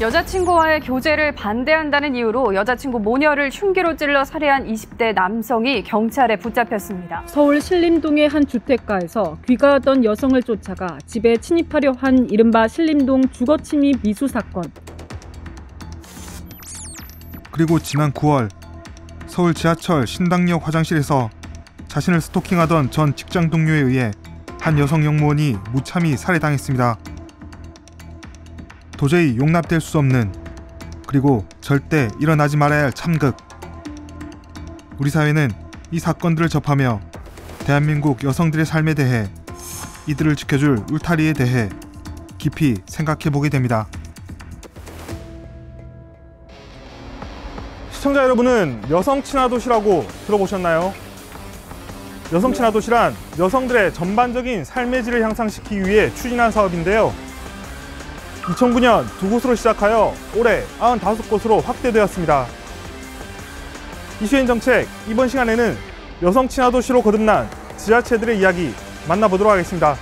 여자친구와의 교제를 반대한다는 이유로 여자친구 모녀를 흉기로 찔러 살해한 20대 남성이 경찰에 붙잡혔습니다. 서울 신림동의 한 주택가에서 귀가하던 여성을 쫓아가 집에 침입하려 한 이른바 신림동 주거침입 미수 사건. 그리고 지난 9월 서울 지하철 신당역 화장실에서 자신을 스토킹하던 전 직장 동료에 의해 한 여성 영무원이 무참히 살해당했습니다. 도저히 용납될 수 없는, 그리고 절대 일어나지 말아야 할 참극. 우리 사회는 이 사건들을 접하며 대한민국 여성들의 삶에 대해, 이들을 지켜줄 울타리에 대해 깊이 생각해보게 됩니다. 시청자 여러분은 여성 친화 도시라고 들어보셨나요? 여성 친화 도시란 여성들의 전반적인 삶의 질을 향상시키기 위해 추진한 사업인데요. 2009년 2곳으로 시작하여 올해 95곳으로 확대되었습니다. 이슈엔 정책, 이번 시간에는 여성 친화 도시로 거듭난 지자체들의 이야기 만나보도록 하겠습니다.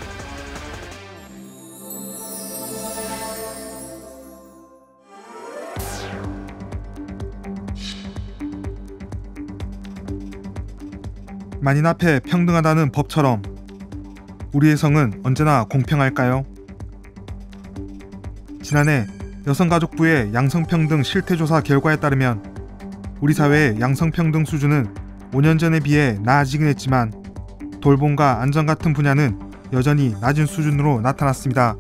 만인 앞에 평등하다는 법처럼 우리의 성은 언제나 공평할까요? 지난해 여성가족부의 양성평등 실태조사 결과에 따르면 우리 사회의 양성평등 수준은 5년 전에 비해 나아지긴 했지만 돌봄과 안전 같은 분야는 여전히 낮은 수준으로 나타났습니다.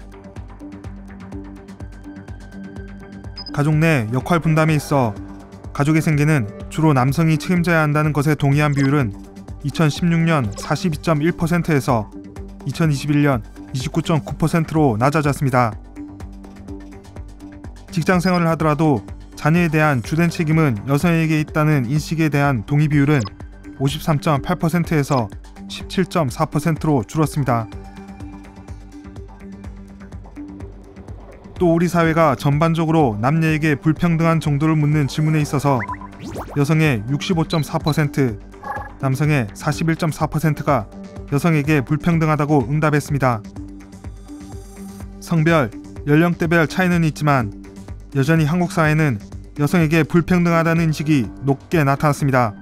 가족 내 역할 분담에 있어 가족의 생계는 주로 남성이 책임져야 한다는 것에 동의한 비율은 2016년 42.1%에서 2021년 29.9%로 낮아졌습니다. 직장 생활을 하더라도 자녀에 대한 주된 책임은 여성에게 있다는 인식에 대한 동의 비율은 53.8%에서 17.4%로 줄었습니다. 또 우리 사회가 전반적으로 남녀에게 불평등한 정도를 묻는 질문에 있어서 여성의 65.4%, 남성의 41.4%가 여성에게 불평등하다고 응답했습니다. 성별, 연령대별 차이는 있지만 여전히 한국 사회는 여성에게 불평등하다는 인식이 높게 나타났습니다.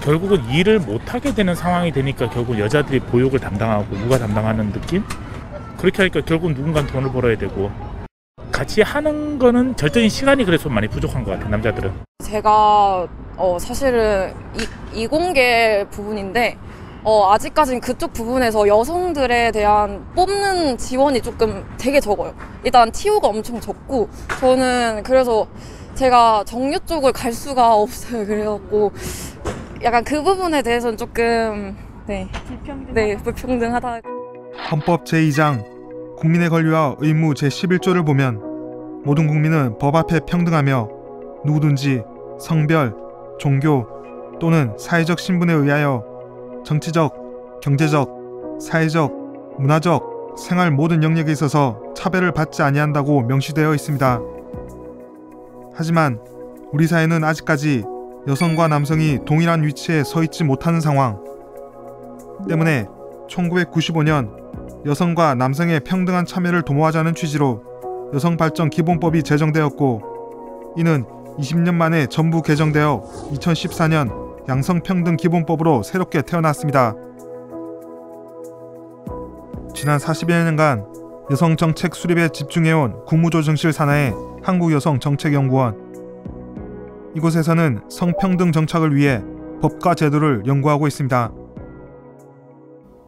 결국은 일을 못하게 되는 상황이 되니까 결국 여자들이 보육을 담당하고 육아 담당하는 느낌? 그렇게 하니까 결국 누군가는 돈을 벌어야 되고 같이 하는 거는 절대적인 시간이 그래서 많이 부족한 것 같아요, 남자들은. 제가 사실은 이공계 부분인데 아직까지는 그쪽 부분에서 여성들에 대한 뽑는 지원이 조금 되게 적어요. 일단 TO가 엄청 적고 저는 그래서 제가 정유 쪽을 갈 수가 없어요. 그래갖고 약간 그 부분에 대해서는 조금 불평등하다. 헌법 제2장 국민의 권리와 의무 제11조를 보면 모든 국민은 법 앞에 평등하며 누구든지 성별, 종교 또는 사회적 신분에 의하여 정치적, 경제적, 사회적, 문화적, 생활 모든 영역에 있어서 차별을 받지 아니한다고 명시되어 있습니다. 하지만 우리 사회는 아직까지 여성과 남성이 동일한 위치에 서 있지 못하는 상황 때문에 1995년 여성과 남성의 평등한 참여를 도모하자는 취지로 여성발전기본법이 제정되었고 이는 20년 만에 전부 개정되어 2014년 양성평등기본법으로 새롭게 태어났습니다. 지난 40여 년간 여성정책 수립에 집중해온 국무조정실 산하의 한국여성정책연구원. 이곳에서는 성평등 정착을 위해 법과 제도를 연구하고 있습니다.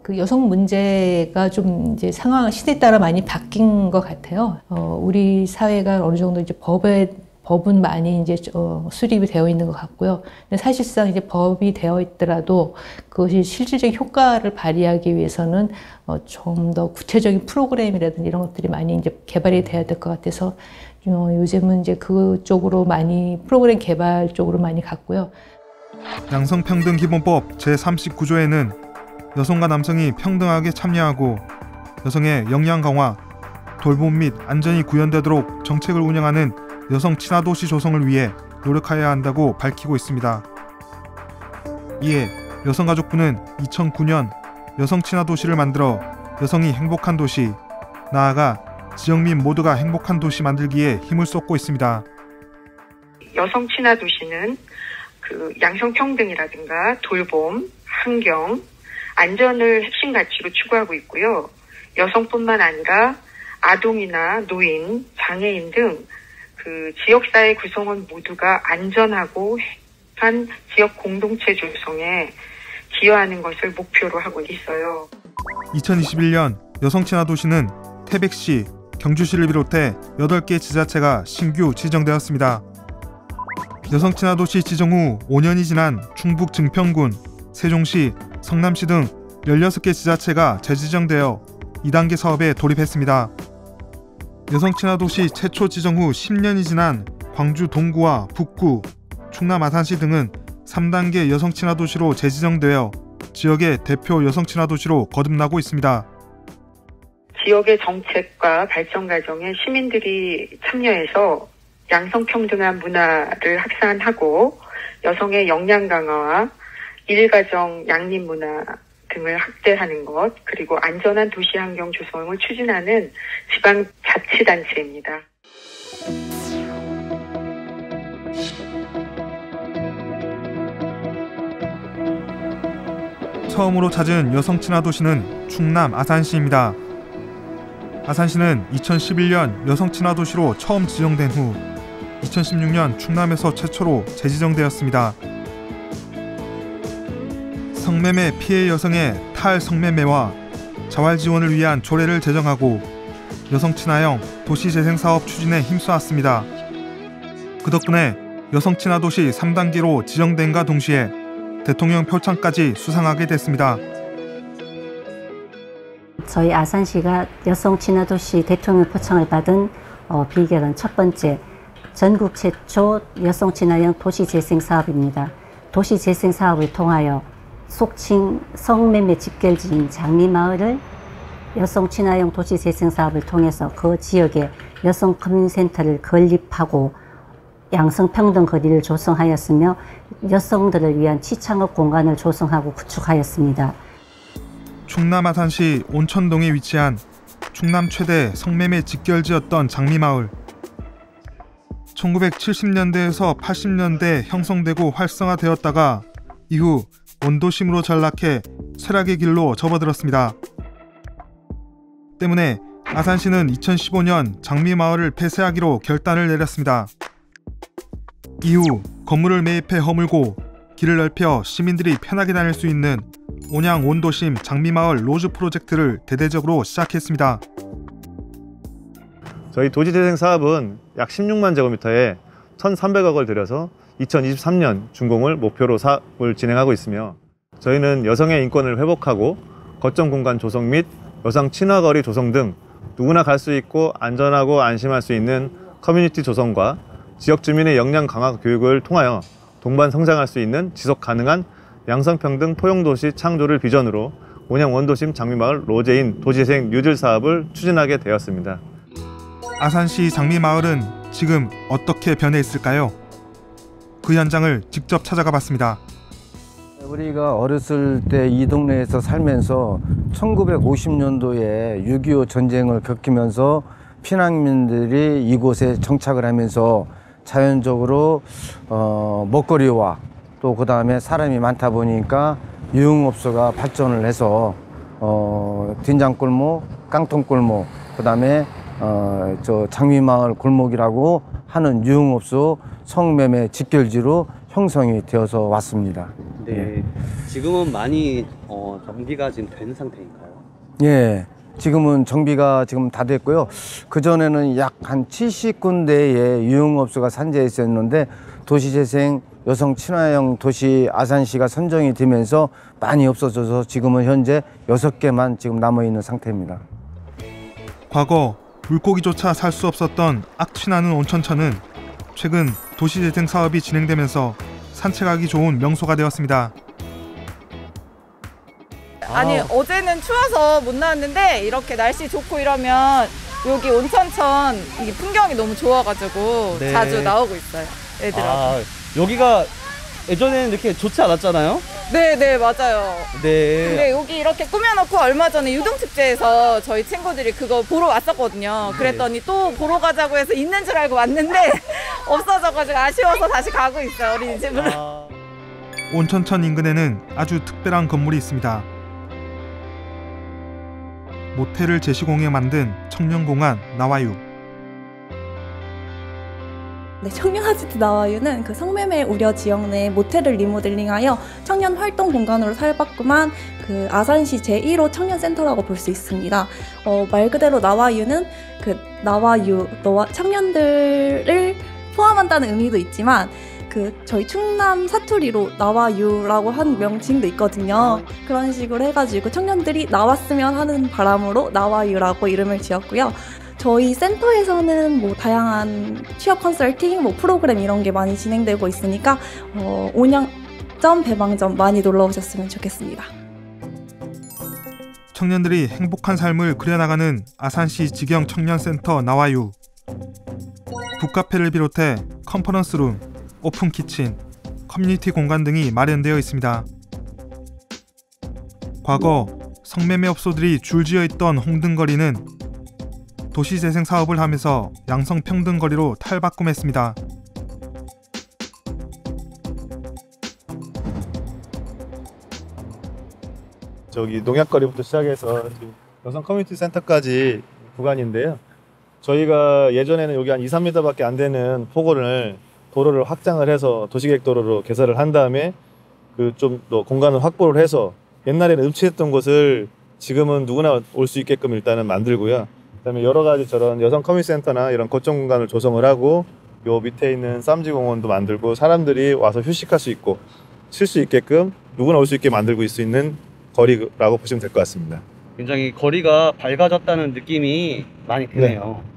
그 여성 문제가 좀 이제 상황 시대에 따라 많이 바뀐 것 같아요. 우리 사회가 어느 정도 이제 법은 많이 이제 수립이 되어 있는 것 같고요. 근데 사실상 이제 법이 되어 있더라도 그것이 실질적 효과를 발휘하기 위해서는 좀 더 구체적인 프로그램이라든지 이런 것들이 많이 이제 개발이 돼야 될 것 같아서 요즘은 이제 그쪽으로 많이 프로그램 개발 쪽으로 많이 갔고요. 양성평등기본법 제39조에는 여성과 남성이 평등하게 참여하고 여성의 역량 강화, 돌봄 및 안전이 구현되도록 정책을 운영하는 여성 친화 도시 조성을 위해 노력해야 한다고 밝히고 있습니다. 이에 여성가족부는 2009년 여성 친화 도시를 만들어 여성이 행복한 도시, 나아가 지역민 모두가 행복한 도시 만들기에 힘을 쏟고 있습니다. 여성 친화 도시는 양성평등이라든가 돌봄, 환경, 안전을 핵심 가치로 추구하고 있고요. 여성뿐만 아니라 아동이나 노인, 장애인 등 지역사회 구성원 모두가 안전하고 한 지역 공동체 조성에 기여하는 것을 목표로 하고 있어요. 2021년 여성 친화 도시는 태백시, 경주시를 비롯해 8개 지자체가 신규 지정되었습니다. 여성 친화 도시 지정 후 5년이 지난 충북 증평군, 세종시, 성남시 등 16개 지자체가 재지정되어 2단계 사업에 돌입했습니다. 여성 친화 도시 최초 지정 후 10년이 지난 광주 동구와 북구, 충남 아산시 등은 3단계 여성 친화 도시로 재지정되어 지역의 대표 여성 친화 도시로 거듭나고 있습니다. 지역의 정책과 발전 과정에 시민들이 참여해서 양성평등한 문화를 확산하고 여성의 역량 강화와 일가정 양립 문화 등을 확대하는 것, 그리고 안전한 도시 환경 조성을 추진하는 지방자치단체입니다. 처음으로 찾은 여성 친화 도시는 충남 아산시입니다. 아산시는 2011년 여성 친화 도시로 처음 지정된 후 2016년 충남에서 최초로 재지정되었습니다. 성매매 피해 여성의 탈성매매와 자활 지원을 위한 조례를 제정하고 여성 친화형 도시재생 사업 추진에 힘써왔습니다. 그 덕분에 여성 친화 도시 3단계로 지정된과 동시에 대통령 표창까지 수상하게 됐습니다. 저희 아산시가 여성 친화 도시 대통령 표창을 받은 비결은 첫 번째, 전국 최초 여성 친화형 도시재생 사업입니다. 도시재생 사업을 통하여 속칭 성매매 집결지인 장미마을을 여성 친화형 도시재생 사업을 통해서 그 지역에 여성 커뮤니센터를 건립하고 양성평등 거리를 조성하였으며 여성들을 위한 취창업 공간을 조성하고 구축하였습니다. 충남 아산시 온천동에 위치한 충남 최대 성매매 직결지였던 장미마을. 1970년대에서 80년대 형성되고 활성화되었다가 이후 원도심으로 전락해 쇠락의 길로 접어들었습니다. 때문에 아산시는 2015년 장미마을을 폐쇄하기로 결단을 내렸습니다. 이후 건물을 매입해 허물고 길을 넓혀 시민들이 편하게 다닐 수 있는 온양 원도심 장미마을 로즈 프로젝트를 대대적으로 시작했습니다. 저희 도시재생 사업은 약 16만 제곱미터에 1,300억을 들여서 2023년 준공을 목표로 사업을 진행하고 있으며, 저희는 여성의 인권을 회복하고 거점 공간 조성 및 여성 친화거리 조성 등 누구나 갈 수 있고 안전하고 안심할 수 있는 커뮤니티 조성과 지역 주민의 역량 강화 교육을 통하여 동반 성장할 수 있는 지속 가능한 양성평등 포용도시 창조를 비전으로 온양 원도심 장미마을 로제인 도시재생 뉴딜 사업을 추진하게 되었습니다. 아산시 장미마을은 지금 어떻게 변해 있을까요? 그 현장을 직접 찾아가 봤습니다. 우리가 어렸을 때 이 동네에서 살면서 1950년도에 6.25 전쟁을 겪으면서 피난민들이 이곳에 정착을 하면서 자연적으로 먹거리와 또 그 다음에 사람이 많다 보니까 유흥업소가 발전을 해서 된장골목, 깡통골목, 그 다음에 저 장미마을 골목이라고 하는 유흥업소 성매매 직결지로 형성이 되어서 왔습니다. 네, 지금은 많이 정비가 지금 된 상태인가요? 예, 지금은 정비가 지금 다 됐고요. 그전에는 약 한 70군데의 유흥업소가 산재해 있었는데 도시재생 여성 친화형 도시 아산시가 선정이 되면서 많이 없어져서 지금은 현재 6개만 지금 남아있는 상태입니다. 과거 물고기조차 살 수 없었던 악취나는 온천천은 최근 도시재생 사업이 진행되면서 산책하기 좋은 명소가 되었습니다. 아니 어제는 추워서 못 나왔는데 이렇게 날씨 좋고 이러면 여기 온천천 이 풍경이 너무 좋아가지고 네. 자주 나오고 있어요. 애들하고. 여기가 예전에는 이렇게 좋지 않았잖아요? 네, 맞아요. 네. 근데 여기 이렇게 꾸며놓고 얼마 전에 유동축제에서 저희 친구들이 그거 보러 왔었거든요. 그랬더니 또 보러 가자고 해서 있는 줄 알고 왔는데 없어져가지고 아쉬워서 다시 가고 있어요, 어린이집으로. 온천천 인근에는 아주 특별한 건물이 있습니다. 모텔을 제시공에 만든 청년공원 나와유. 네, 청년아지트 나와유는 그 성매매 우려 지역 내 모텔을 리모델링하여 청년 활동 공간으로 살바꿈한 그 아산시 제1호 청년센터라고 볼 수 있습니다. 말 그대로 나와유는 그 나와유, 청년들을 포함한다는 의미도 있지만 그 저희 충남 사투리로 나와유라고 한 명칭도 있거든요. 그런 식으로 해가지고 청년들이 나왔으면 하는 바람으로 나와유라고 이름을 지었고요. 저희 센터에서는 뭐 다양한 취업 컨설팅, 뭐 프로그램 이런 게 많이 진행되고 있으니까 온양점, 배방점 많이 놀러 오셨으면 좋겠습니다. 청년들이 행복한 삶을 그려나가는 아산시 직영 청년센터 나와유. 북카페를 비롯해 컨퍼런스룸, 오픈키친, 커뮤니티 공간 등이 마련되어 있습니다. 과거 성매매 업소들이 줄지어 있던 홍등거리는 도시재생 사업을 하면서 양성평등거리로 탈바꿈했습니다. 저기 농약거리부터 시작해서 여성 커뮤니티 센터까지 구간인데요. 저희가 예전에는 여기 한 2, 3m밖에 안 되는 폭을 도로를 확장을 해서 도시계획도로로 개설을 한 다음에 그 좀 더 공간을 확보를 해서 옛날에는 음치했던 곳을 지금은 누구나 올 수 있게끔 일단은 만들고요. 그다음에 여러 가지 저런 여성 커뮤니티 센터나 이런 거점 공간을 조성을 하고 요 밑에 있는 쌈지공원도 만들고 사람들이 와서 휴식할 수 있고 쉴 수 있게끔 누구나 올 수 있게 만들고 있는 거리라고 보시면 될 것 같습니다. 굉장히 거리가 밝아졌다는 느낌이 많이 드네요. 네.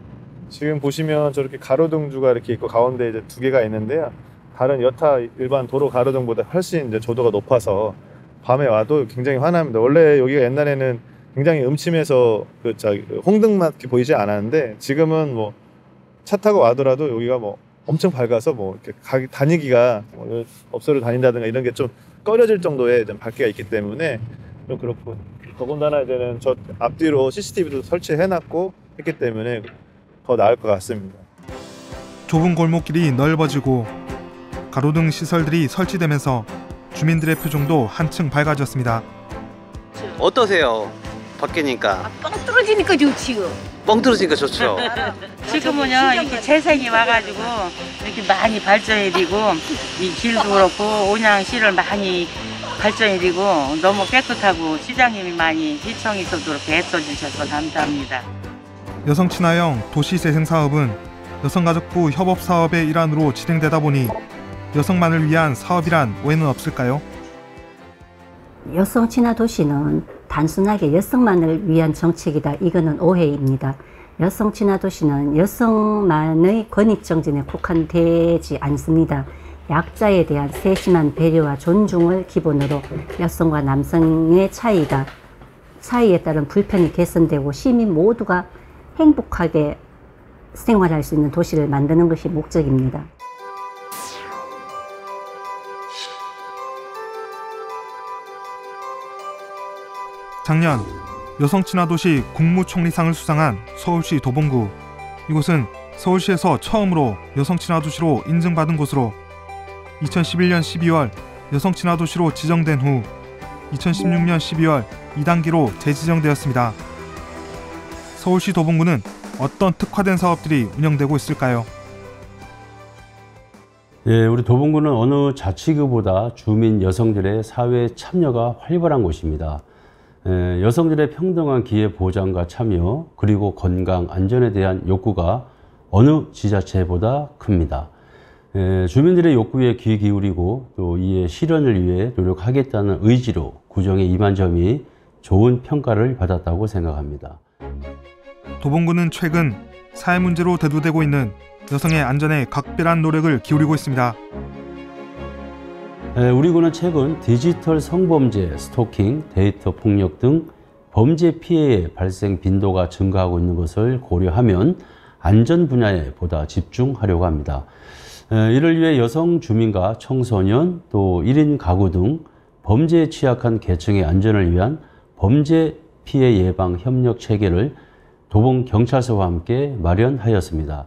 지금 보시면 저렇게 가로등주가 이렇게 있고 가운데 이제 2개가 있는데요. 다른 여타 일반 도로 가로등보다 훨씬 이제 조도가 높아서 밤에 와도 굉장히 환합니다. 원래 여기가 옛날에는 굉장히 음침해서 홍등만 이렇게 보이지 않았는데 지금은 뭐 차 타고 와더라도 여기가 뭐 엄청 밝아서 뭐 이렇게 다니기가 업소를 다닌다든가 이런 게 좀 꺼려질 정도의 좀 밝기가 있기 때문에 좀 그렇고 더군다나 이제는 저 앞뒤로 CCTV도 설치해놨고 했기 때문에 더 나을 것 같습니다. 좁은 골목길이 넓어지고 가로등 시설들이 설치되면서 주민들의 표정도 한층 밝아졌습니다. 어떠세요? 바뀌니까. 뻥 떨어지니까 좋지요. 뻥 떨어지니까 좋죠. 지금은요 이렇게 재생이 와가지고 이렇게 많이 발전해지고 이 길도 그렇고 온양시를 많이 발전해지고 너무 깨끗하고 시장님이 많이 시청에서도 그렇게 애써주셔서 감사합니다. 여성 친화형 도시재생 사업은 여성가족부 협업 사업의 일환으로 진행되다 보니 여성만을 위한 사업이란 오해는 없을까요? 여성 친화 도시는 단순하게 여성만을 위한 정책이다. 이거는 오해입니다. 여성 친화 도시는 여성만의 권익 정진에 국한되지 않습니다. 약자에 대한 세심한 배려와 존중을 기본으로 여성과 남성의 차이에 따른 불편이 개선되고 시민 모두가 행복하게 생활할 수 있는 도시를 만드는 것이 목적입니다. 작년 여성친화도시 국무총리상을 수상한 서울시 도봉구. 이곳은 서울시에서 처음으로 여성친화도시로 인증받은 곳으로 2011년 12월 여성친화도시로 지정된 후 2016년 12월 2단계로 재지정되었습니다. 서울시 도봉구는 어떤 특화된 사업들이 운영되고 있을까요? 예, 우리 도봉구는 어느 자치구보다 주민 여성들의 사회 참여가 활발한 곳입니다. 여성들의 평등한 기회 보장과 참여, 그리고 건강, 안전에 대한 욕구가 어느 지자체보다 큽니다. 주민들의 욕구에 귀 기울이고 또 이에 실현을 위해 노력하겠다는 의지로 구정에 임한 점이 좋은 평가를 받았다고 생각합니다. 도봉구는 최근 사회 문제로 대두되고 있는 여성의 안전에 각별한 노력을 기울이고 있습니다. 우리 구는 최근 디지털 성범죄, 스토킹, 데이터 폭력 등 범죄 피해의 발생 빈도가 증가하고 있는 것을 고려하면 안전 분야에 보다 집중하려고 합니다. 이를 위해 여성 주민과 청소년 또 1인 가구 등 범죄에 취약한 계층의 안전을 위한 범죄 피해 예방 협력 체계를 도봉경찰서와 함께 마련하였습니다.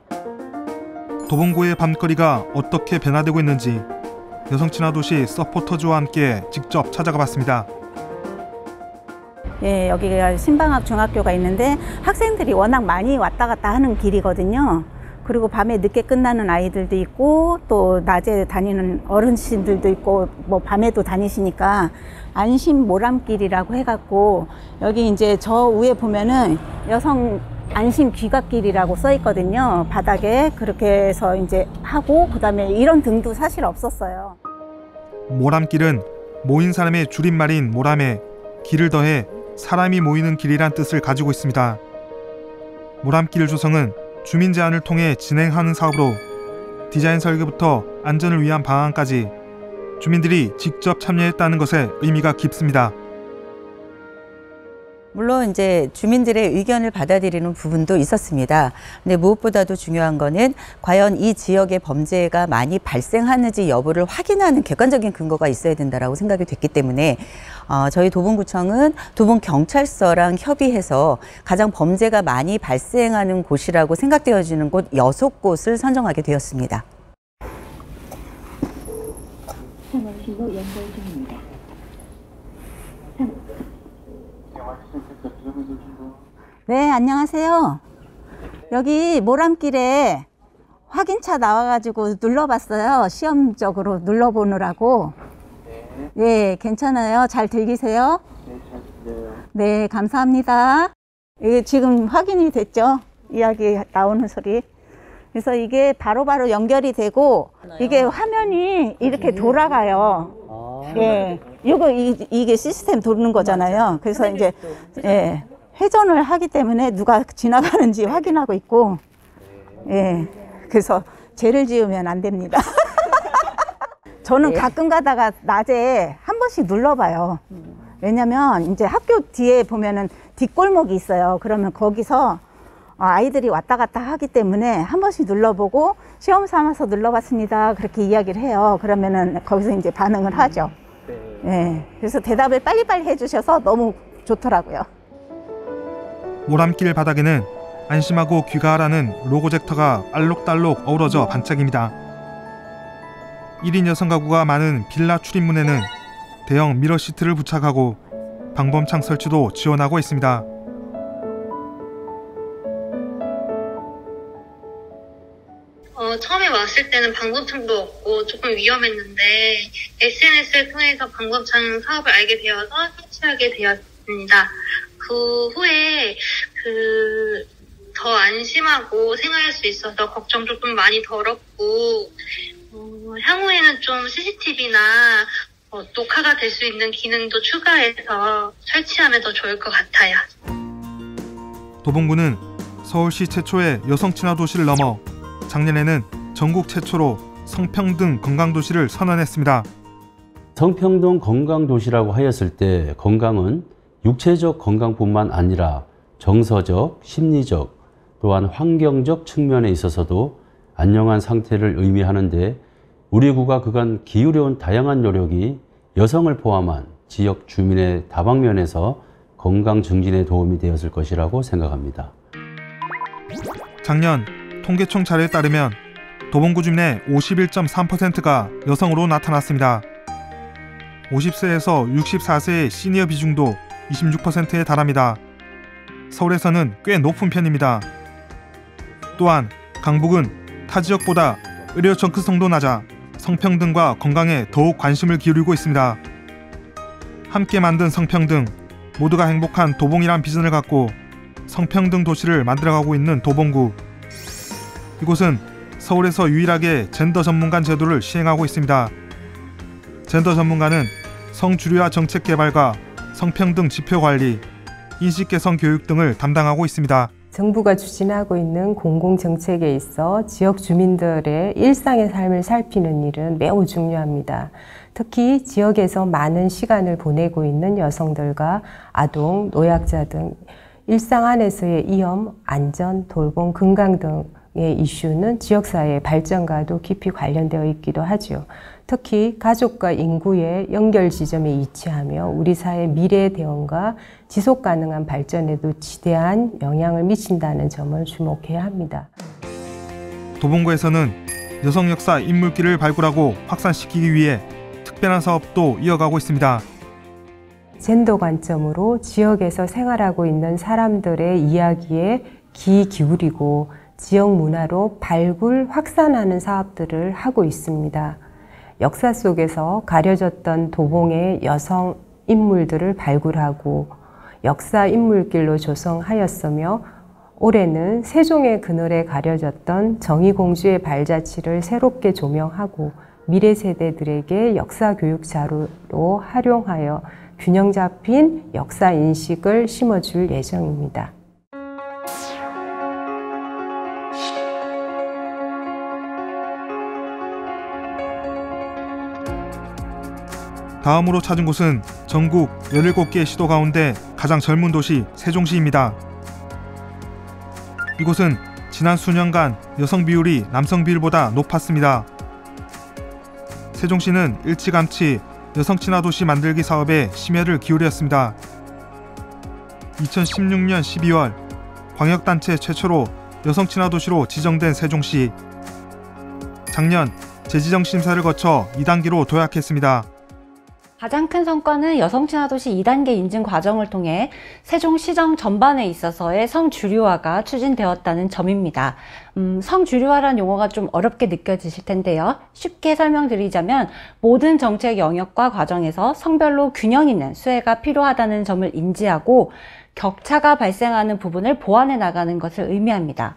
도봉구의 밤거리가 어떻게 변화되고 있는지 여성 친화 도시 서포터즈와 함께 직접 찾아가 봤습니다. 예, 여기가 신방학 중학교가 있는데 학생들이 워낙 많이 왔다 갔다 하는 길이거든요. 그리고 밤에 늦게 끝나는 아이들도 있고 또 낮에 다니는 어르신들도 있고 뭐 밤에도 다니시니까 안심 모람길이라고 해갖고 여기 이제 저 위에 보면은 여성 안심 귀갓길이라고 써 있거든요. 바닥에 그렇게 해서 이제 하고 그다음에 이런 등도 사실 없었어요. 모람길은 모인 사람의 줄임말인 모람에 길을 더해 사람이 모이는 길이란 뜻을 가지고 있습니다. 모람길 조성은 주민 제안을 통해 진행하는 사업으로 디자인 설계부터 안전을 위한 방안까지 주민들이 직접 참여했다는 것에 의미가 깊습니다. 물론 이제 주민들의 의견을 받아들이는 부분도 있었습니다. 근데 무엇보다도 중요한 거는 과연 이 지역의 범죄가 많이 발생하는지 여부를 확인하는 객관적인 근거가 있어야 된다라고 생각이 됐기 때문에 저희 도봉구청은 도봉경찰서랑 협의해서 가장 범죄가 많이 발생하는 곳이라고 생각되어지는 곳 6곳을 선정하게 되었습니다. 상황실로 연결 중입니다. 네, 안녕하세요. 여기 모람길에 확인차 나와가지고 눌러봤어요. 시험적으로 눌러보느라고. 네, 괜찮아요. 잘 들리세요? 네, 잘 들려요. 네, 감사합니다. 이게 지금 확인이 됐죠? 이야기 나오는 소리. 그래서 이게 바로바로 연결이 되고 이게 화면이 이렇게 돌아가요. 예, 이게 시스템 도는 거잖아요. 그래서 이제 예, 회전을 하기 때문에 누가 지나가는지 확인하고 있고, 예, 그래서 죄를 지으면 안 됩니다. 저는 가끔 가다가 낮에 한 번씩 눌러봐요. 왜냐면 이제 학교 뒤에 보면은 뒷골목이 있어요. 그러면 거기서 아이들이 왔다 갔다 하기 때문에 한 번씩 눌러보고 시험 삼아서 눌러봤습니다. 그렇게 이야기를 해요. 그러면은 거기서 이제 반응을 하죠. 네. 그래서 대답을 빨리빨리 해주셔서 너무 좋더라고요. 모람길 바닥에는 안심하고 귀가하라는 로고젝터가 알록달록 어우러져 반짝입니다. 1인 여성 가구가 많은 빌라 출입문에는 대형 미러 시트를 부착하고 방범창 설치도 지원하고 있습니다. 처음에 왔을 때는 방범창도 없고 조금 위험했는데 SNS를 통해서 방범창 사업을 알게 되어서 설치하게 되었습니다. 그 후에 더 안심하고 생활할 수 있어서 걱정도 좀 많이 덜었고 향후에는 좀 CCTV나 녹화가 될 수 있는 기능도 추가해서 설치하면 더 좋을 것 같아요. 도봉구는 서울시 최초의 여성 친화 도시를 넘어 작년에는 전국 최초로 성평등 건강도시를 선언했습니다. 성평등 건강도시라고 하였을 때 건강은 육체적 건강뿐만 아니라 정서적, 심리적, 또한 환경적 측면에 있어서도 안녕한 상태를 의미하는데 우리 구가 그간 기울여온 다양한 노력이 여성을 포함한 지역 주민의 다방면에서 건강 증진에 도움이 되었을 것이라고 생각합니다. 작년 통계청 자료에 따르면 도봉구 주민의 51.3%가 여성으로 나타났습니다. 50세에서 64세의 시니어 비중도 26%에 달합니다. 서울에서는 꽤 높은 편입니다. 또한 강북은 타 지역보다 의료 접근성도 낮아 성평등과 건강에 더욱 관심을 기울이고 있습니다. 함께 만든 성평등, 모두가 행복한 도봉이란 비전을 갖고 성평등 도시를 만들어가고 있는 도봉구. 이곳은 서울에서 유일하게 젠더 전문가 제도를 시행하고 있습니다. 젠더 전문가는 성주류화 정책 개발과 성평등 지표 관리, 인식 개선 교육 등을 담당하고 있습니다. 정부가 추진하고 있는 공공정책에 있어 지역 주민들의 일상의 삶을 살피는 일은 매우 중요합니다. 특히 지역에서 많은 시간을 보내고 있는 여성들과 아동, 노약자 등 일상 안에서의 위험, 안전, 돌봄, 건강 등의 이슈는 지역사회의 발전과도 깊이 관련되어 있기도 하죠. 특히 가족과 인구의 연결 지점에 위치하며 우리 사회 미래 대응과 지속 가능한 발전에도 지대한 영향을 미친다는 점을 주목해야 합니다. 도봉구에서는 여성 역사 인물길을 발굴하고 확산시키기 위해 특별한 사업도 이어가고 있습니다. 젠더 관점으로 지역에서 생활하고 있는 사람들의 이야기에 귀 기울이고 지역 문화로 발굴, 확산하는 사업들을 하고 있습니다. 역사 속에서 가려졌던 도봉의 여성 인물들을 발굴하고 역사 인물길로 조성하였으며 올해는 세종의 그늘에 가려졌던 정의공주의 발자취를 새롭게 조명하고 미래 세대들에게 역사 교육 자료로 활용하여 균형 잡힌 역사 인식을 심어줄 예정입니다. 다음으로 찾은 곳은 전국 17개의 시도 가운데 가장 젊은 도시 세종시입니다. 이곳은 지난 수년간 여성 비율이 남성 비율보다 높았습니다. 세종시는 일찌감치 여성 친화 도시 만들기 사업에 심혈을 기울였습니다. 2016년 12월 광역단체 최초로 여성 친화 도시로 지정된 세종시. 작년 재지정 심사를 거쳐 2단계로 도약했습니다. 가장 큰 성과는 여성친화도시 2단계 인증 과정을 통해 세종시정 전반에 있어서의 성주류화가 추진되었다는 점입니다. 성주류화란 용어가 좀 어렵게 느껴지실 텐데요. 쉽게 설명드리자면 모든 정책 영역과 과정에서 성별로 균형 있는 수혜가 필요하다는 점을 인지하고 격차가 발생하는 부분을 보완해 나가는 것을 의미합니다.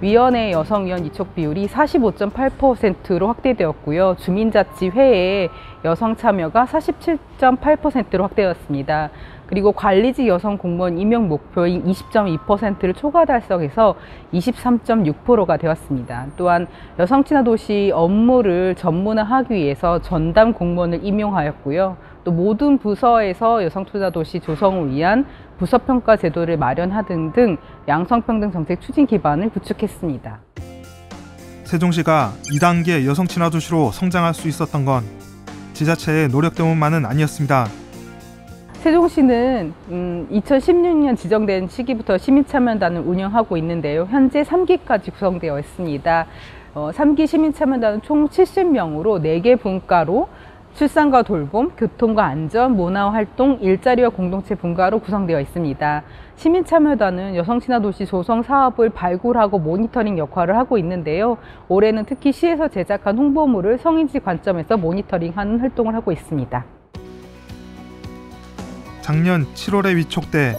위원회 여성위원 이촉 비율이 45.8%로 확대되었고요. 주민자치회에 여성 참여가 47.8%로 확대되었습니다. 그리고 관리직 여성 공무원 임용 목표인 20.2%를 초과 달성해서 23.6%가 되었습니다. 또한 여성 친화 도시 업무를 전문화하기 위해서 전담 공무원을 임용하였고요. 또 모든 부서에서 여성 친화 도시 조성을 위한 부서평가 제도를 마련하는 등 양성평등 정책 추진 기반을 구축했습니다. 세종시가 2단계 여성 친화 도시로 성장할 수 있었던 건 지자체의 노력 때문만은 아니었습니다. 세종시는 2016년 지정된 시기부터 시민참여단을 운영하고 있는데요. 현재 3기까지 구성되어 있습니다. 3기 시민참여단은 총 70명으로 4개 분과로 출산과 돌봄, 교통과 안전, 문화활동, 일자리와 공동체 분과로 구성되어 있습니다. 시민참여단은 여성친화도시 조성 사업을 발굴하고 모니터링 역할을 하고 있는데요. 올해는 특히 시에서 제작한 홍보물을 성인지 관점에서 모니터링하는 활동을 하고 있습니다. 작년 7월에 위촉돼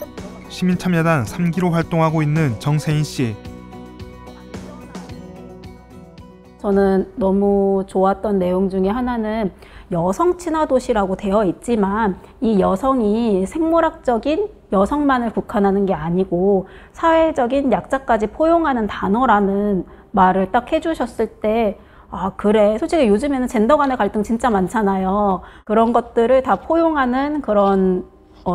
시민참여단 3기로 활동하고 있는 정세인 씨. 저는 너무 좋았던 내용 중에 하나는 여성 친화 도시라고 되어 있지만 이 여성이 생물학적인 여성만을 국한하는 게 아니고 사회적인 약자까지 포용하는 단어라는 말을 딱 해주셨을 때 아 그래 솔직히 요즘에는 젠더 간의 갈등 진짜 많잖아요. 그런 것들을 다 포용하는 그런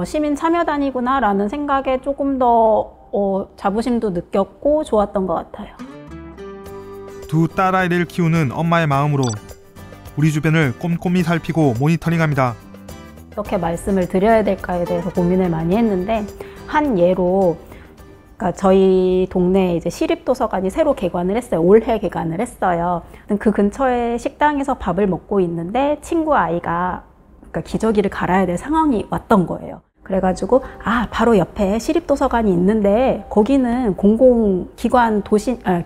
시민 참여단이구나 라는 생각에 조금 더 자부심도 느꼈고 좋았던 것 같아요. 두 딸아이를 키우는 엄마의 마음으로 우리 주변을 꼼꼼히 살피고 모니터링합니다. 어떻게 말씀을 드려야 될까에 대해서 고민을 많이 했는데 한 예로 그러니까 저희 동네에 이제 시립도서관이 새로 개관을 했어요. 올해 개관을 했어요. 그 근처에 식당에서 밥을 먹고 있는데 친구 아이가 그러니까 기저귀를 갈아야 될 상황이 왔던 거예요. 그래가지고 바로 옆에 시립도서관이 있는데 거기는 공공기관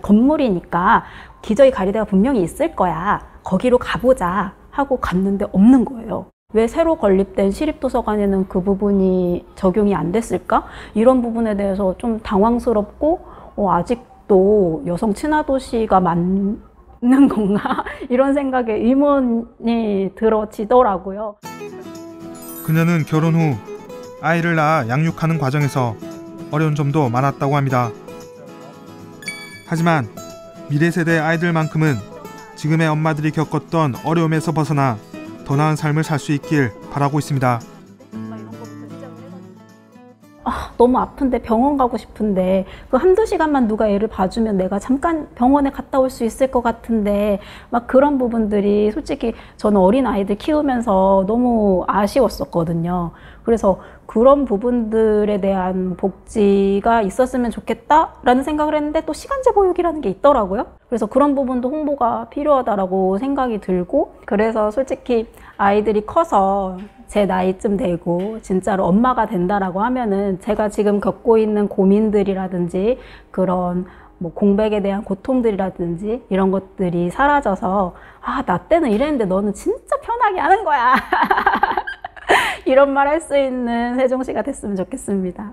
건물이니까 기저귀 가릴 데가 분명히 있을 거야. 거기로 가보자 하고 갔는데 없는 거예요. 왜 새로 건립된 시립도서관에는 그 부분이 적용이 안 됐을까? 이런 부분에 대해서 좀 당황스럽고 아직도 여성 친화도시가 맞는 건가? 이런 생각에 의문이 들어지더라고요. 그녀는 결혼 후 아이를 낳아 양육하는 과정에서 어려운 점도 많았다고 합니다. 하지만 미래 세대 아이들만큼은 지금의 엄마들이 겪었던 어려움에서 벗어나 더 나은 삶을 살 수 있길 바라고 있습니다. 너무 아픈데 병원 가고 싶은데 그 한두 시간만 누가 애를 봐주면 내가 잠깐 병원에 갔다 올 수 있을 것 같은데 막 그런 부분들이 솔직히 저는 어린 아이들 키우면서 너무 아쉬웠었거든요. 그래서 그런 부분들에 대한 복지가 있었으면 좋겠다라는 생각을 했는데 또 시간제 보육이라는 게 있더라고요. 그래서 그런 부분도 홍보가 필요하다라고 생각이 들고, 그래서 솔직히 아이들이 커서 제 나이쯤 되고 진짜로 엄마가 된다라고 하면은 제가 지금 겪고 있는 고민들이라든지 그런 뭐 공백에 대한 고통들이라든지 이런 것들이 사라져서 아, 나 때는 이랬는데 너는 진짜 편하게 하는 거야. 이런 말 할 수 있는 세종시가 됐으면 좋겠습니다.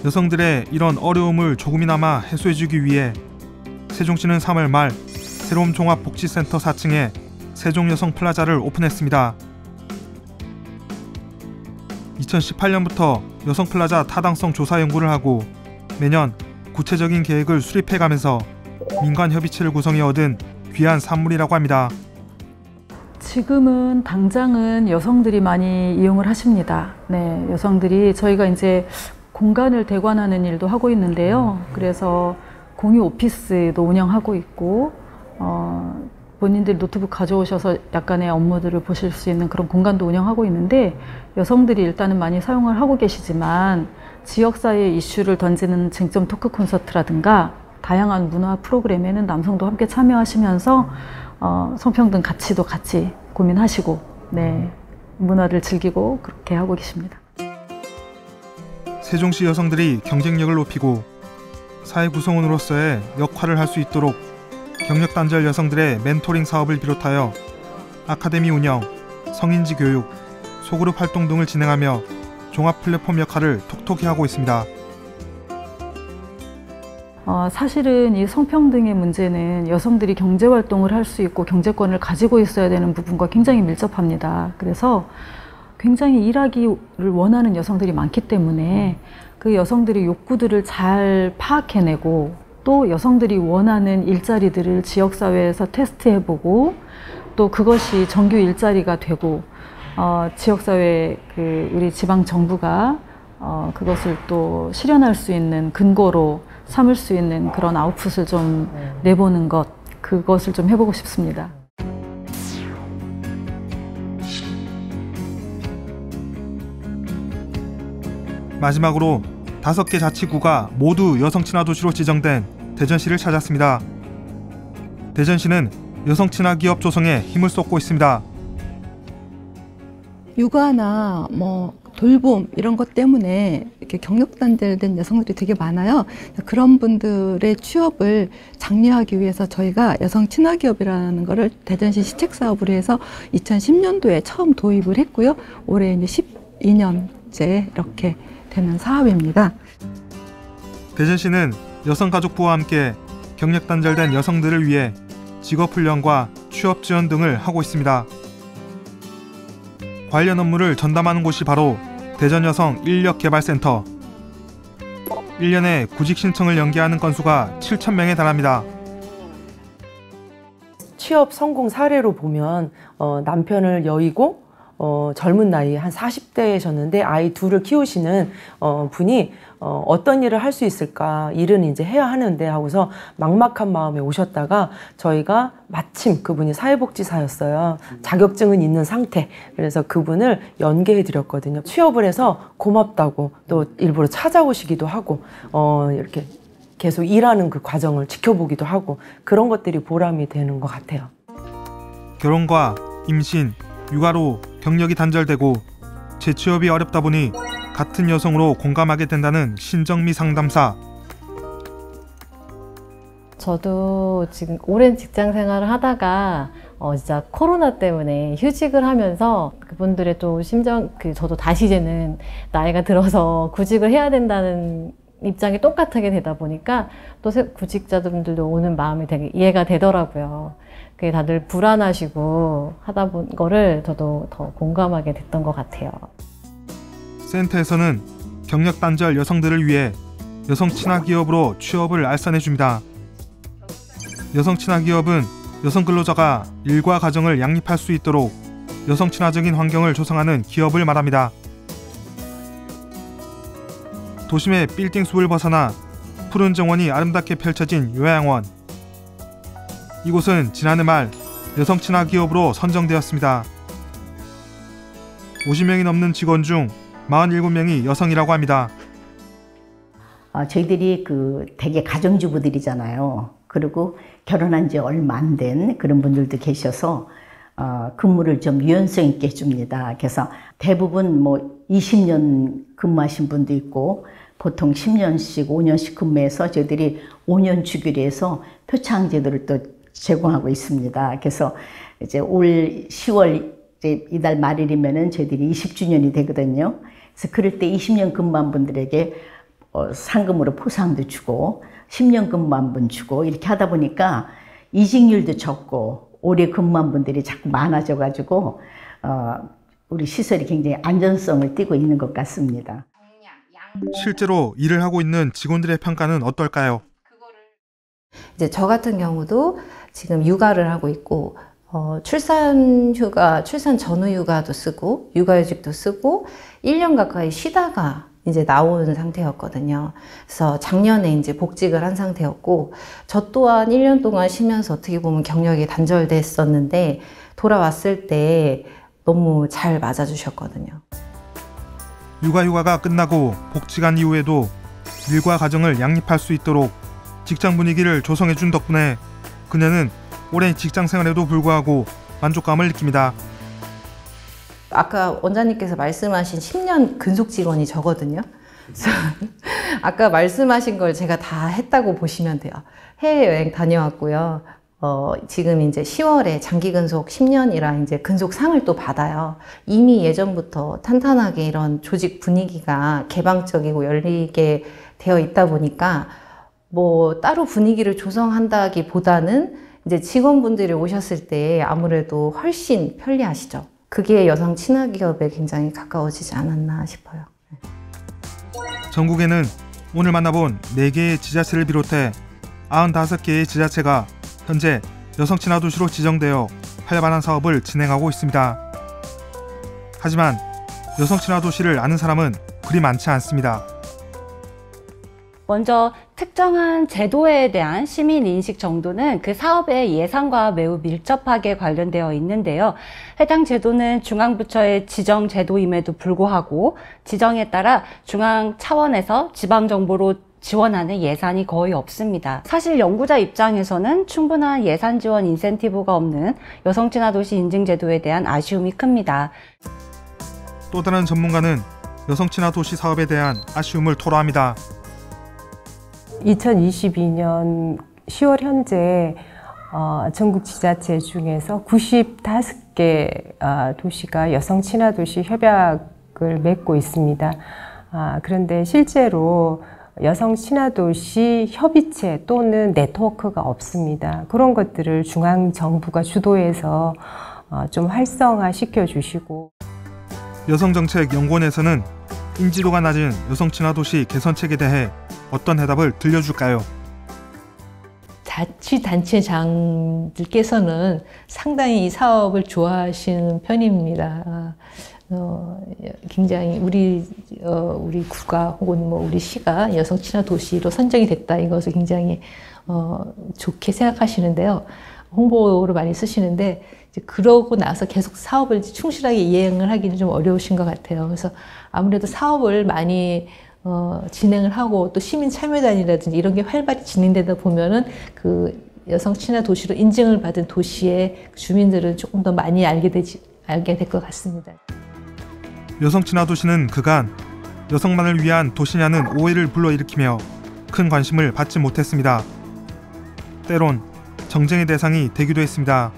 여성들의 이런 어려움을 조금이나마 해소해주기 위해 세종시는 3월 말 새로운 종합복지센터 4층에 세종여성플라자를 오픈했습니다. 2018년부터 여성플라자 타당성 조사 연구를 하고 매년 구체적인 계획을 수립해가면서 민관 협의체를 구성해 얻은 귀한 산물이라고 합니다. 지금은 당장은 여성들이 많이 이용을 하십니다. 네, 여성들이 저희가 이제 공간을 대관하는 일도 하고 있는데요. 그래서 공유 오피스도 운영하고 있고 본인들 노트북 가져오셔서 약간의 업무들을 보실 수 있는 그런 공간도 운영하고 있는데, 여성들이 일단은 많이 사용을 하고 계시지만 지역사회 이슈를 던지는 쟁점 토크 콘서트라든가 다양한 문화 프로그램에는 남성도 함께 참여하시면서 성평등 가치도 같이 고민하시고, 네, 문화를 즐기고 그렇게 하고 계십니다. 세종시 여성들이 경쟁력을 높이고 사회 구성원으로서의 역할을 할 수 있도록 경력단절 여성들의 멘토링 사업을 비롯하여 아카데미 운영, 성인지 교육, 소그룹 활동 등을 진행하며 종합 플랫폼 역할을 톡톡히 하고 있습니다. 사실은 이 성평등의 문제는 여성들이 경제활동을 할 수 있고 경제권을 가지고 있어야 되는 부분과 굉장히 밀접합니다. 그래서 굉장히 일하기를 원하는 여성들이 많기 때문에 그 여성들의 욕구들을 잘 파악해내고 또 여성들이 원하는 일자리들을 지역사회에서 테스트해보고 또 그것이 정규 일자리가 되고 지역사회 우리 지방정부가 그것을 또 실현할 수 있는 근거로 삼을 수 있는 그런 아웃풋을 좀 내보는 것, 그것을 좀 해보고 싶습니다. 마지막으로 5개 자치구가 모두 여성 친화 도시로 지정된 대전시를 찾았습니다. 대전시는 여성 친화 기업 조성에 힘을 쏟고 있습니다. 육아나 돌봄 이런 것 때문에 이렇게 경력 단절된 여성들이 되게 많아요. 그런 분들의 취업을 장려하기 위해서 저희가 여성 친화 기업이라는 거를 대전시 시책 사업으로 해서 2010년도에 처음 도입을 했고요. 올해 이제 12년째 이렇게 되는 사업입니다. 대전시는 여성가족부와 함께 경력 단절된 여성들을 위해 직업훈련과 취업 지원 등을 하고 있습니다. 관련 업무를 전담하는 곳이 바로 대전여성 인력개발센터. 1년에 구직 신청을 연계하는 건수가 7,000명에 달합니다. 취업 성공 사례로 보면 남편을 여의고 젊은 나이 한 40대셨는데 아이 둘을 키우시는 분이 어떤 일을 할 수 있을까, 일은 이제 해야 하는데 하고서 막막한 마음에 오셨다가 저희가 마침 그분이 사회복지사였어요. 자격증은 있는 상태. 그래서 그분을 연계해 드렸거든요. 취업을 해서 고맙다고 또 일부러 찾아오시기도 하고 이렇게 계속 일하는 그 과정을 지켜보기도 하고 그런 것들이 보람이 되는 것 같아요. 결혼과 임신, 육아로 경력이 단절되고 재취업이 어렵다 보니 같은 여성으로 공감하게 된다는 신정미 상담사. 저도 지금 오랜 직장 생활을 하다가 진짜 코로나 때문에 휴직을 하면서 그분들의 또 심정, 저도 다시 이제는 나이가 들어서 구직을 해야 된다는 입장이 똑같게 되다 보니까 또 구직자분들도 오는 마음이 되게 이해가 되더라고요. 그게 다들 불안하시고 하다 본 거를 저도 더 공감하게 됐던 것 같아요. 센터에서는 경력 단절 여성들을 위해 여성 친화 기업으로 취업을 알선해 줍니다. 여성 친화 기업은 여성 근로자가 일과 가정을 양립할 수 있도록 여성 친화적인 환경을 조성하는 기업을 말합니다. 도심의 빌딩 숲을 벗어나 푸른 정원이 아름답게 펼쳐진 요양원. 이곳은 지난해 말 여성 친화 기업으로 선정되었습니다. 50명이 넘는 직원 중 47명이 여성이라고 합니다. 저희들이 대개 가정주부들이잖아요. 그리고 결혼한 지 얼마 안 된 그런 분들도 계셔서 근무를 좀 유연성 있게 해줍니다. 그래서 대부분 20년 근무하신 분도 있고 보통 10년씩, 5년씩 근무해서 저희들이 5년 주기로 해서 표창 제도를 또 제공하고 있습니다. 그래서 이제 올 10월 이달 말일이면은 저희들이 20주년이 되거든요. 그래서 그럴 때 20년 근무한 분들에게 상금으로 포상도 주고 10년 근무한 분 주고 이렇게 하다 보니까 이직률도 적고 오래 근무한 분들이 자꾸 많아져가지고 우리 시설이 굉장히 안전성을 띠고 있는 것 같습니다. 실제로 일을 하고 있는 직원들의 평가는 어떨까요? 이제 저 같은 경우도 지금 육아를 하고 있고 출산 휴가, 출산 전후 휴가도 쓰고 육아휴직도 쓰고 1년 가까이 쉬다가 이제 나온 상태였거든요. 그래서 작년에 이제 복직을 한 상태였고 저 또한 1년 동안 쉬면서 어떻게 보면 경력이 단절됐었는데 돌아왔을 때 너무 잘 맞아주셨거든요. 육아휴가가 끝나고 복직한 이후에도 일과 가정을 양립할 수 있도록 직장 분위기를 조성해준 덕분에 그녀는 오랜 직장 생활에도 불구하고 만족감을 느낍니다. 아까 원장님께서 말씀하신 10년 근속 직원이 저거든요. 그래서 아까 말씀하신 걸 제가 다 했다고 보시면 돼요. 해외여행 다녀왔고요. 지금 이제 10월에 장기 근속 10년이라 이제 근속상을 또 받아요. 이미 예전부터 탄탄하게 이런 조직 분위기가 개방적이고 열리게 되어 있다 보니까 따로 분위기를 조성한다기보다는 이제 직원분들이 오셨을 때 아무래도 훨씬 편리하시죠. 그게 여성 친화 기업에 굉장히 가까워지지 않았나 싶어요. 전국에는 오늘 만나본 4개의 지자체를 비롯해 95개의 지자체가 현재 여성 친화 도시로 지정되어 활발한 사업을 진행하고 있습니다. 하지만 여성 친화 도시를 아는 사람은 그리 많지 않습니다. 먼저 특정한 제도에 대한 시민 인식 정도는 그 사업의 예산과 매우 밀접하게 관련되어 있는데요. 해당 제도는 중앙부처의 지정 제도임에도 불구하고 지정에 따라 중앙 차원에서 지방 정부로 지원하는 예산이 거의 없습니다. 사실 연구자 입장에서는 충분한 예산 지원 인센티브가 없는 여성 친화 도시 인증 제도에 대한 아쉬움이 큽니다. 또 다른 전문가는 여성 친화 도시 사업에 대한 아쉬움을 토로합니다. 2022년 10월 현재 전국 지자체 중에서 95개 도시가 여성 친화 도시 협약을 맺고 있습니다. 그런데 실제로 여성 친화 도시 협의체 또는 네트워크가 없습니다. 그런 것들을 중앙 정부가 주도해서 좀 활성화시켜 주시고. 여성정책연구원에서는 인지도가 낮은 여성 친화 도시 개선책에 대해 어떤 해답을 들려줄까요? 자치단체장들께서는 상당히 이 사업을 좋아하시는 편입니다. 굉장히 우리 구가 혹은 우리 시가 여성 친화 도시로 선정이 됐다, 이것을 굉장히 좋게 생각하시는데요. 홍보를 많이 쓰시는데 이제 그러고 나서 계속 사업을 충실하게 이행을 하기는 좀 어려우신 것 같아요. 그래서 아무래도 사업을 많이 진행을 하고 또 시민 참여단이라든지 이런 게 활발히 진행되다 보면은 그 여성 친화 도시로 인증을 받은 도시의 주민들은 조금 더 많이 알게 될 것 같습니다. 여성 친화 도시는 그간 여성만을 위한 도시냐는 오해를 불러일으키며 큰 관심을 받지 못했습니다. 때론 정쟁의 대상이 되기도 했습니다.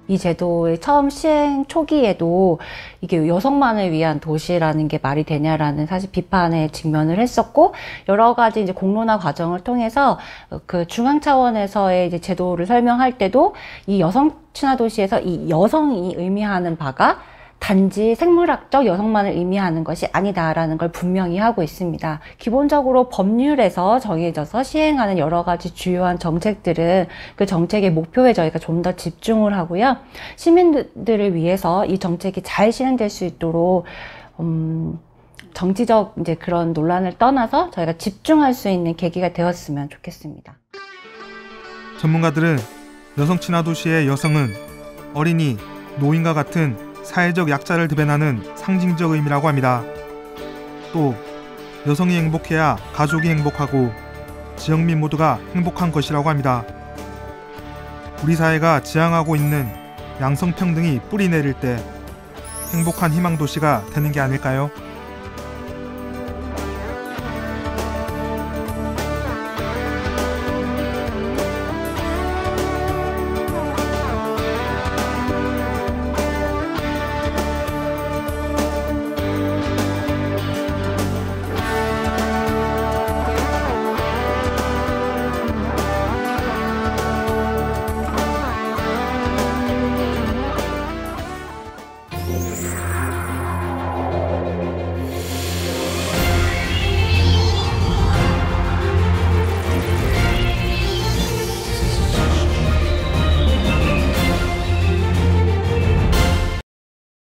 이 제도의 처음 시행 초기에도 이게 여성만을 위한 도시라는 게 말이 되냐라는 사실 비판에 직면을 했었고, 여러 가지 이제 공론화 과정을 통해서 그 중앙 차원에서의 이제 제도를 설명할 때도 이 여성 친화 도시에서 이 여성이 의미하는 바가 단지 생물학적 여성만을 의미하는 것이 아니다라는 걸 분명히 하고 있습니다. 기본적으로 법률에서 정해져서 시행하는 여러 가지 주요한 정책들은 그 정책의 목표에 저희가 좀 더 집중을 하고요. 시민들을 위해서 이 정책이 잘 실행될 수 있도록 정치적 이제 그런 논란을 떠나서 저희가 집중할 수 있는 계기가 되었으면 좋겠습니다. 전문가들은 여성 친화 도시의 여성은 어린이, 노인과 같은 사회적 약자를 대변하는 상징적 의미라고 합니다. 또 여성이 행복해야 가족이 행복하고 지역민 모두가 행복한 것이라고 합니다. 우리 사회가 지향하고 있는 양성평등이 뿌리 내릴 때 행복한 희망 도시가 되는 게 아닐까요?